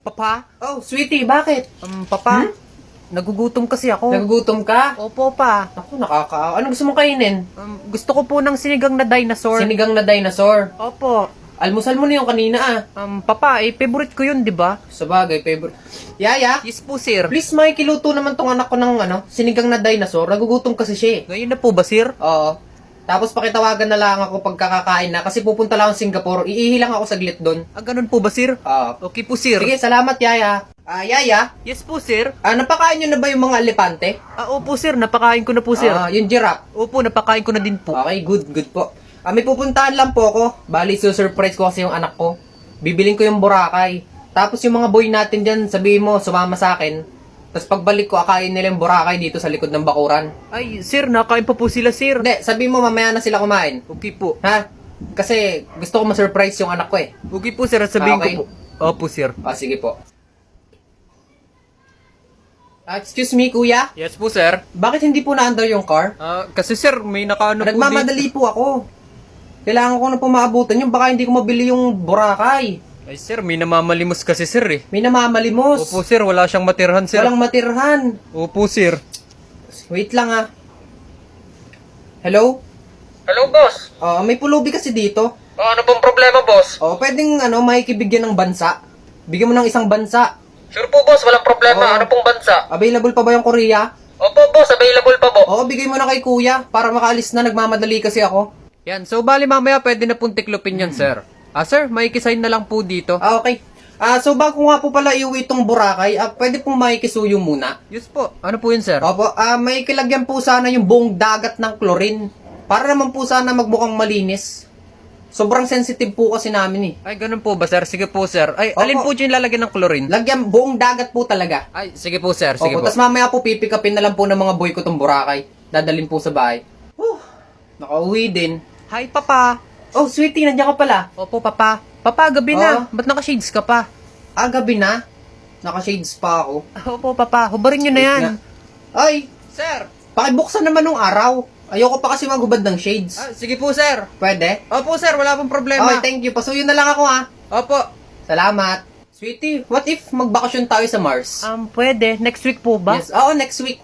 Papa? Oh, sweetie, bakit? Papa? Nagugutom kasi ako. Nagugutom ka? Opo, pa. Ako, Ano gusto mong kainin? Gusto ko po ng sinigang na dinosaur. Sinigang na dinosaur. Opo. Almusal mo na yung kanina Papa, favorite ko yun, di ba? Sabagay, favorite. Yaya, Yes po, sir. please makikiluto naman tong anak ko ng sinigang na dinosaur. Nagugutom kasi siya eh. Ngayon na po ba, sir? Oo. Tapos pakitawagan na lang ako pag kakakain na kasi pupunta lang ako Singapore. Iihilang ako saglit doon. Ganun po ba, sir? Oo. Okay po, sir. Sige, salamat, Yaya. Yaya, Yes po, sir. napakain nyo na ba yung mga elepante? Opo, sir. Napakain ko na po, sir. Yung giraffe. Opo, napakain ko na din po. Okay, good po. May pupuntahan lang po ako. Bali, surprise ko kasi yung anak ko. Bibiling ko yung Boracay. Tapos yung mga boy natin dyan, sabihin mo, sumama sa akin. Tapos pagbalik ko, akain nila yung Boracay dito sa likod ng bakuran. Ay, sir, nakain pa po sila, sir. Hindi, sabihin mo, mamaya na sila kumain. Okay po. Ha? Kasi gusto ko ma-surprise yung anak ko eh. Okay po, sir. At sabihin Okay. ko po. Opo, sir. Sige po. Excuse me, kuya. Yes po, sir. Bakit hindi po na-under yung car? Kasi, sir, may nakaano po Nagmamadali po ako. Kailangan ko na po maabutan yung baka hindi ko mabili yung Boracay. Ay, sir, may namamalimos kasi, sir, eh. May namamalimos. Opo, sir. Wala siyang matirhan, sir. Walang matirhan. Opo, sir. Wait lang Hello? Hello, boss. May pulubi kasi dito. Ano pong problema, boss? Pwedeng makikibigyan ng bansa. Bigyan mo ng isang bansa. Sure po, boss. Walang problema. Oo. Ano pong bansa? Available pa ba yung Korea? Opo, boss. Available pa po. Bigay mo na kay kuya para makaalis na. Nagmamadali kasi ako. Yan. So, bali mamaya pwede na pong tiklopin yan, sir. Sir, may kisign na lang po dito. Okay. So bago nga po pala iuwi itong Boracay, pwede pong makikisuyo muna. Yes po. Ano po yun, sir? Opo, may kilagyan po sana yung buong dagat ng chlorine. Para naman po sana magmukhang malinis. Sobrang sensitive po kasi namin eh. Ay, ganun po ba, sir? Sige po, sir. Ay, Opo. alin po dyan lalagyan ng chlorine? Lagyan, buong dagat po talaga. Ay, sige po, sir. Sige Opo, po. tas mamaya po pipikapin na lang po ng mga boy ko itong Boracay. Dadalhin po sa bahay. Nakauwi din. Hi, papa. Oh, sweetie, nandiyan ka pala. Opo, papa. Papa, gabi na. Ba't naka-shades ka pa? Gabi na. Naka-shades pa ako. Opo, papa. Hubarin nyo na yan. Ay, Sir. pakibuksan naman nung araw. Ayoko pa kasi maghubad ng shades. Sige po, sir. Pwede? Opo, sir. Wala pong problema. Okay, thank you. Pasuyo na lang ako Opo. Salamat. Sweetie, what if magbakasyon tayo sa Mars? Pwede. Next week po ba? Yes, next week.